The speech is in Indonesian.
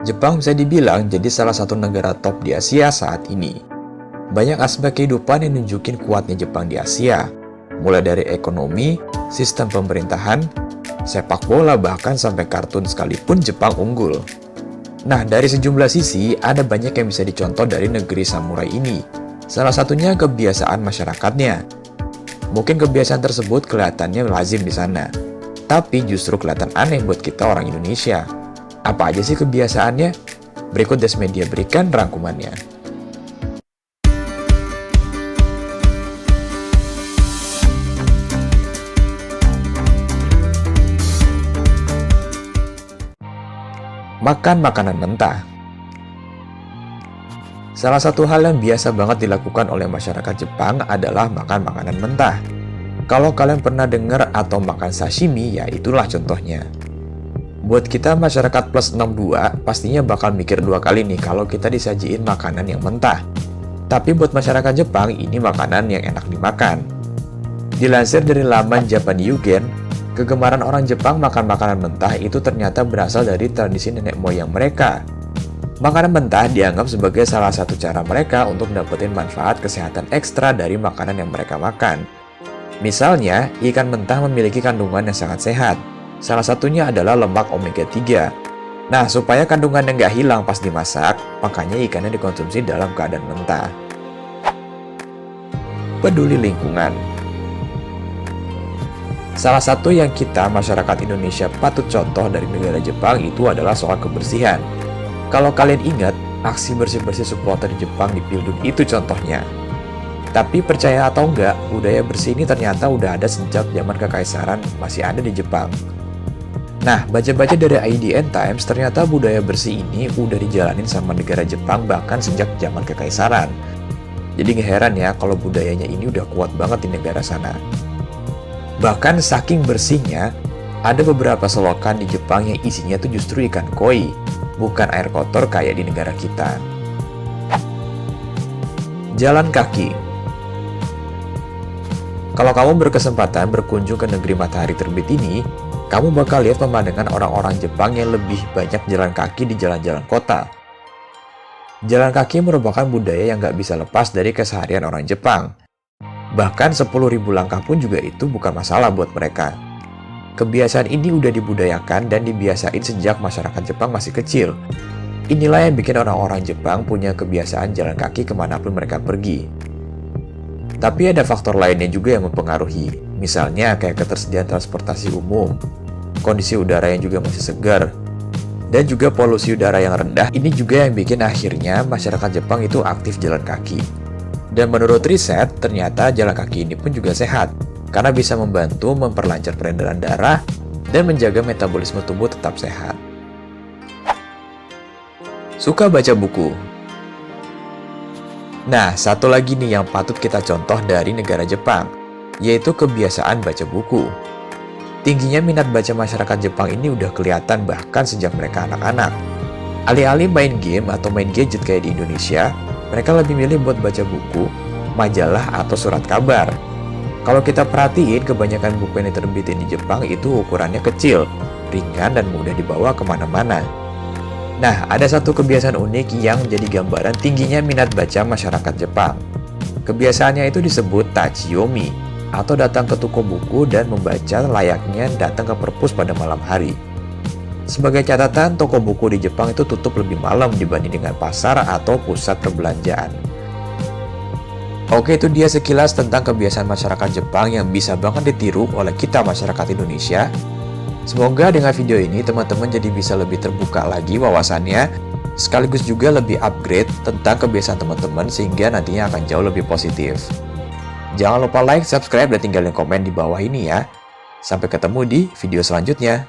Jepang bisa dibilang jadi salah satu negara top di Asia saat ini. Banyak aspek kehidupan yang nunjukin kuatnya Jepang di Asia, mulai dari ekonomi, sistem pemerintahan, sepak bola, bahkan sampai kartun sekalipun Jepang unggul. Nah, dari sejumlah sisi, ada banyak yang bisa dicontoh dari negeri samurai ini. Salah satunya kebiasaan masyarakatnya. Mungkin kebiasaan tersebut kelihatannya lazim di sana, tapi justru kelihatan aneh buat kita orang Indonesia. Apa aja sih kebiasaannya? Berikut Desmedia berikan rangkumannya. Makan makanan mentah. Salah satu hal yang biasa banget dilakukan oleh masyarakat Jepang adalah makan makanan mentah. Kalau kalian pernah dengar atau makan sashimi, ya itulah contohnya. Buat kita masyarakat plus 62, pastinya bakal mikir dua kali nih kalau kita disajiin makanan yang mentah. Tapi buat masyarakat Jepang, ini makanan yang enak dimakan. Dilansir dari laman Japan Yugen, kegemaran orang Jepang makan makanan mentah itu ternyata berasal dari tradisi nenek moyang mereka. Makanan mentah dianggap sebagai salah satu cara mereka untuk dapetin manfaat kesehatan ekstra dari makanan yang mereka makan. Misalnya, ikan mentah memiliki kandungan yang sangat sehat. Salah satunya adalah lemak omega 3. Nah, supaya kandungannya nggak hilang pas dimasak, makanya ikannya dikonsumsi dalam keadaan mentah. Peduli lingkungan. Salah satu yang kita, masyarakat Indonesia, patut contoh dari negara Jepang itu adalah soal kebersihan. Kalau kalian ingat, aksi bersih-bersih supporter Jepang di Pildun itu contohnya. Tapi percaya atau enggak, budaya bersih ini ternyata udah ada sejak zaman Kekaisaran masih ada di Jepang. Nah, baca-baca dari IDN Times, ternyata budaya bersih ini udah dijalanin sama negara Jepang bahkan sejak zaman Kekaisaran. Jadi gak heran ya kalau budayanya ini udah kuat banget di negara sana. Bahkan saking bersihnya, ada beberapa selokan di Jepang yang isinya tuh justru ikan koi, bukan air kotor kayak di negara kita. Jalan kaki. Kalau kamu berkesempatan berkunjung ke negeri matahari terbit ini, kamu bakal lihat pemandangan orang-orang Jepang yang lebih banyak jalan kaki di jalan-jalan kota. Jalan kaki merupakan budaya yang nggak bisa lepas dari keseharian orang Jepang. Bahkan 10.000 langkah pun juga itu bukan masalah buat mereka. Kebiasaan ini udah dibudayakan dan dibiasain sejak masyarakat Jepang masih kecil. Inilah yang bikin orang-orang Jepang punya kebiasaan jalan kaki kemanapun mereka pergi. Tapi ada faktor lainnya juga yang mempengaruhi. Misalnya kayak ketersediaan transportasi umum, kondisi udara yang juga masih segar, dan juga polusi udara yang rendah. Ini juga yang bikin akhirnya masyarakat Jepang itu aktif jalan kaki. Dan menurut riset, ternyata jalan kaki ini pun juga sehat, karena bisa membantu memperlancar peredaran darah dan menjaga metabolisme tubuh tetap sehat. Suka baca buku. Nah, satu lagi nih yang patut kita contoh dari negara Jepang, yaitu kebiasaan baca buku. Tingginya minat baca masyarakat Jepang ini udah kelihatan bahkan sejak mereka anak-anak. Alih-alih main game atau main gadget kayak di Indonesia, mereka lebih milih buat baca buku, majalah, atau surat kabar. Kalau kita perhatiin, kebanyakan buku yang diterbitin di Jepang itu ukurannya kecil, ringan, dan mudah dibawa kemana-mana. Nah, ada satu kebiasaan unik yang menjadi gambaran tingginya minat baca masyarakat Jepang. Kebiasaannya itu disebut tachiyomi, atau datang ke toko buku dan membaca layaknya datang ke perpus pada malam hari. Sebagai catatan, toko buku di Jepang itu tutup lebih malam dibanding dengan pasar atau pusat perbelanjaan. Oke, itu dia sekilas tentang kebiasaan masyarakat Jepang yang bisa banget ditiru oleh kita masyarakat Indonesia. Semoga dengan video ini teman-teman jadi bisa lebih terbuka lagi wawasannya, sekaligus juga lebih upgrade tentang kebiasaan teman-teman sehingga nantinya akan jauh lebih positif. Jangan lupa like, subscribe, dan tinggalin komen di bawah ini ya. Sampai ketemu di video selanjutnya.